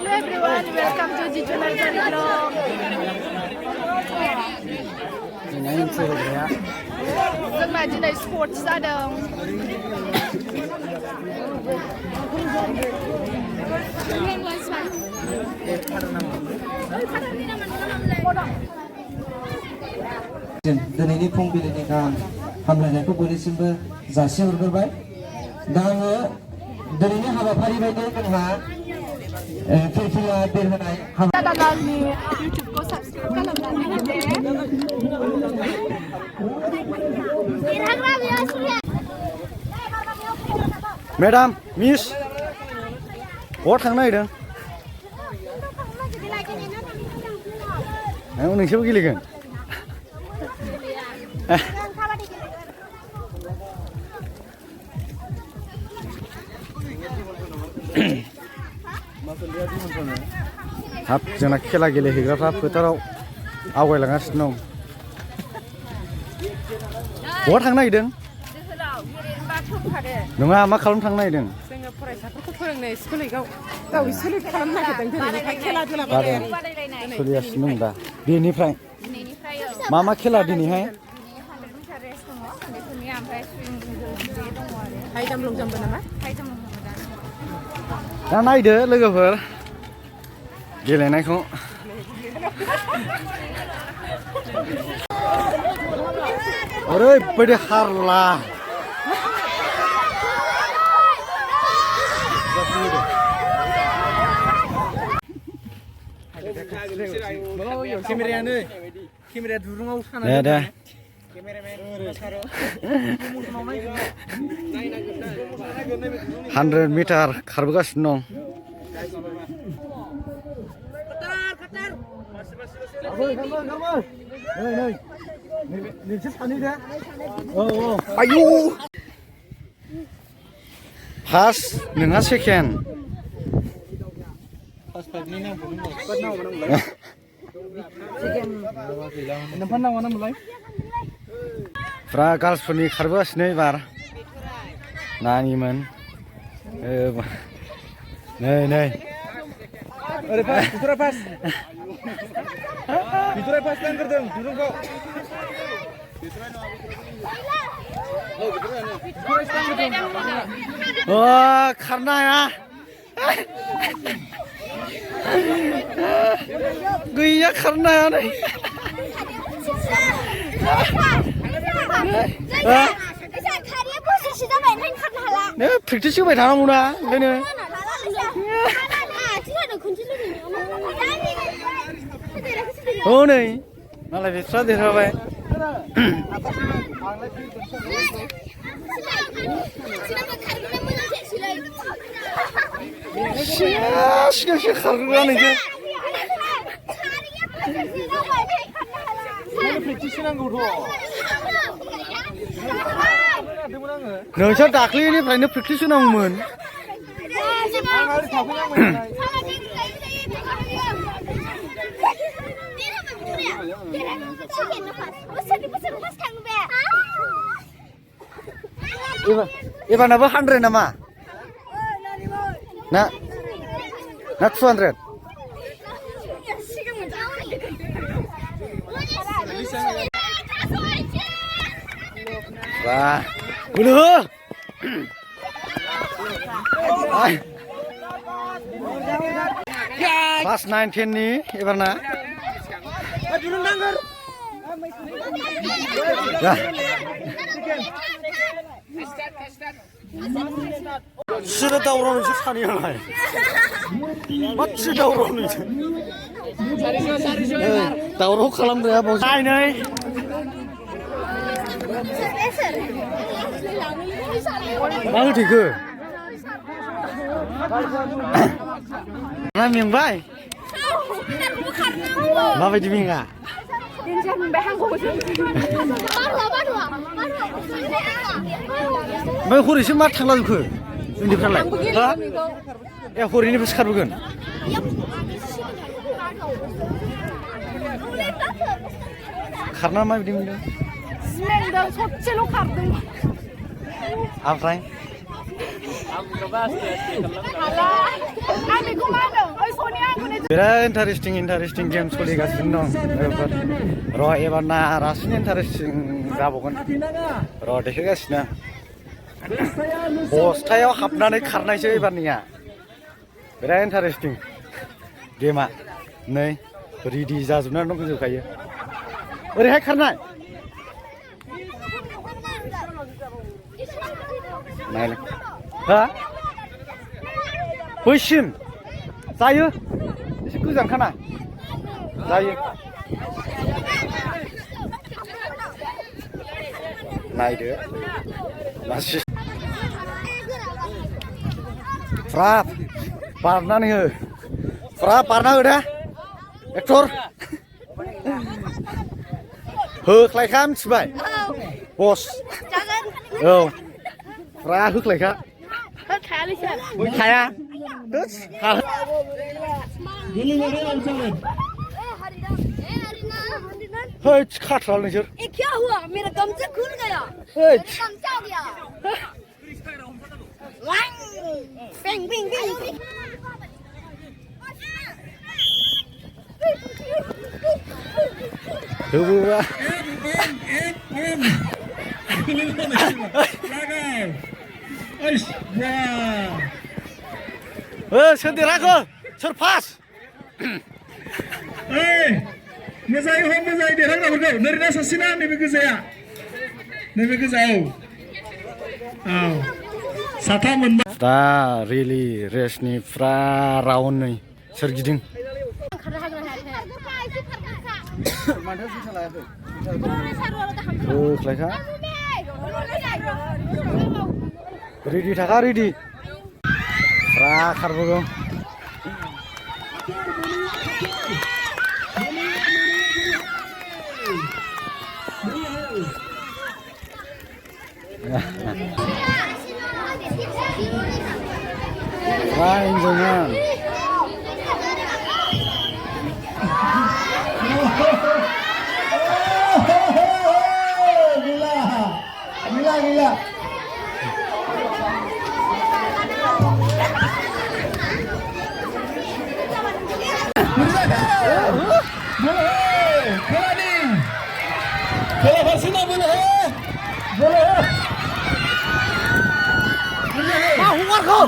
everyone, welcome to Jijo Nursery Vlog. जोंना दिनै sports जादों। दिनैनि फुंबिलिनि गाहाम हामलायनायखौ बयनिसिमबो जासिहरग्रोबाय। दा आङो दिनैनि हाबाफारि बायदि जोंहा फिरफिला बेर होनाय दादानि इउटिउबखौ साबस्क्राइब खालामनानै होदो। मेडाम मिस बहा थांनो नागिरदों? नोंसोरबो गेलेगोन? हाब जोंना खेला गेलेहैग्राफ्रा फोथाराव आवगायलांगासिनो दं। बहा थांनो नागिरदों? नङा मा खालामनो थांनो नागिरदों? जोङो फरायसाफोरखौ फोरोंनो स्कुलाव गाव सेलेक्ट खालामनो नागिरदों दिनैनिफ्राय खेला दुला बादायलायनाय सोलिगासिनो दं दा। बेनिफ्राय मा मा खेला दिनैहाय? हाइ जाम्प लं जाम्पबो नामा? दा नायदो लोगोफोर गेलेनायखौ। ओरैबायदि हारला केमेराया दुरुङाव साना दे 100 मिटार खारबोगासिनो दं। आयु फार्स्ट नोंहा सेकेन्ड। फुरा गार्लसफोरनि खारबोगासिनो एबार नानिमोन। नै बिथराय पास नांग्रोदों दुरुंखौ। खारनो हाया गैया खारनो हाया नै। प्रेक्टिस होबाय थानांगौ ना ओंखायनो। नै मालाय बिस्रा देरहाबाय। सिगांसो खारग्रा नोंसोर। नोंसोर दाख्लैनिफ्रायनो प्रेक्टिस होनांगौमोन। एबारनाबो 100 नामा ना 200? Wah, bulu. Pas 19 nih, ibarna. Sudah tahu orang itu sani lah. Masih tahu orang itu. Tahu orang kalam dia bos. Hai nih. Mau tiga. Mana mingbai? Apa di mingga? Bai hori sih mat thangla juku. Ini berapa? Hah? Ya hori ini besar bukan? Karena apa di mingga? Semendang socelo karding. Apa? Alah, kami kumano. Ay, Sonia. बिराद interesting game सोलिगासिनो दं र' एबारना रासिन interesting जाबावगोन र' देखायगासिनो बस्थायाव हाबनानै खारनायसो एबारनिया बिराद इन्टारेस्टिं गेमा नै रेडि जाजोबनानै दंजोबखायो ओरैहाय खारनाय नायलाय हा बैसिम जायो एसे गोजानखाना जायो नायदो लासै फ्रा बारनानै हो फ्रा बारना हो दे एक्टर होख्लायखा मिथिबाय बस औ फ्रा होख्लायखा होखाया होद खाथ्रा नोंसोर क्या हुआ मेरा गमछा खुल गया होद गमछा हो गया पिंग पिंग पिंग होबोआ सोर देरहाखो सोर फास मोजाङै हम मोजाङै देरहाग्राफोरखौ नोरैना सासेना नैबे गोजाया औ साथाम मोनबा दा रिलि रेसनि फुरा राउन्ड नै सोरगिदिं होख्लायखा रेडि थाखा रेडि फुरा खारबोगौ Flying the man. Gila. Bola Barcelona boleh. Umar kau.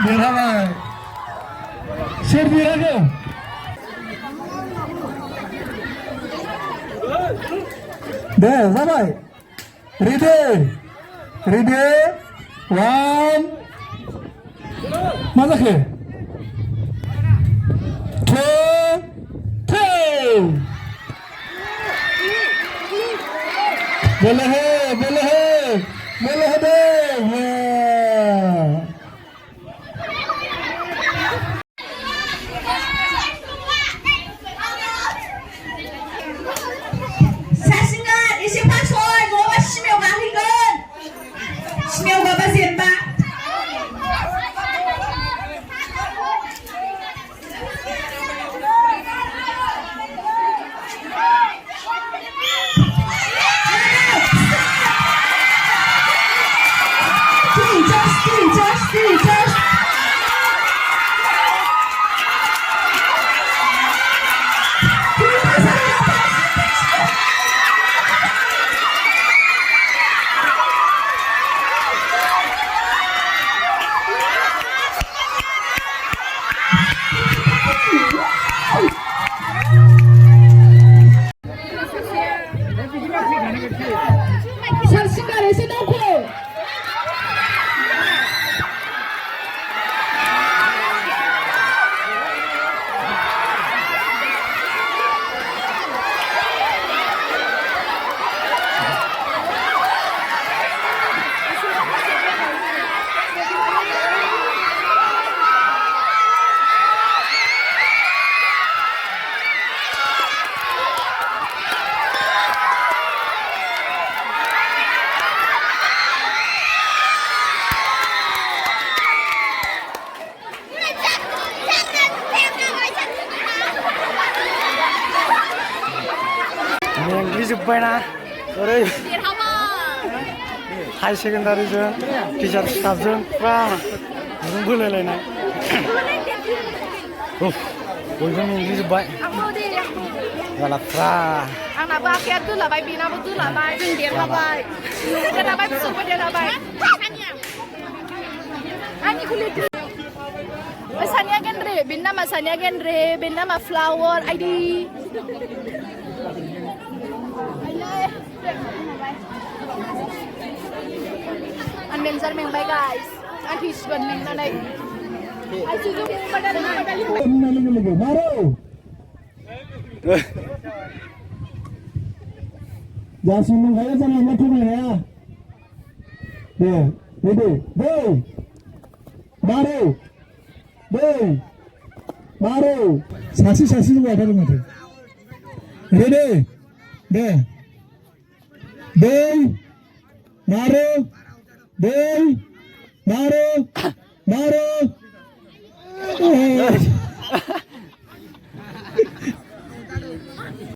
Berhasil. Serviranya. Deh, sampai. Ready. 1. Mana ke? 2. 3. Boleh deh. 자신감 28초 뭐가 심해가 이건 심해가 바지엠바 자신감에서 놓고 जोब्बायना ओरै हाई सेकेन्डारिजों टिचार स्टाफजों फुरा दुरुं बोलायलायनाय बयबो मेंग्लिजोब्बाय आंबो दे आंबो गालाफ्रा आंनाबो आखाया दोलाबाय बेनाबो दोलाबाय जों देरहाबाय देरहाबाय बिसोरबो देरहाबाय आंनिखौ लिरदो सानिया गेन्द्रे बेनि नामा सानिया गेन्द्रे बेनि नामा फ्लावर आइदि आं मेंजार मेंबाय गाइस आं थैसिगोन मेंनानै मारो जासिम नंखाया जानाय मा थगायनाया दे मारो मारो सासे जौगाथारो माथो रेडि दे मारो मारो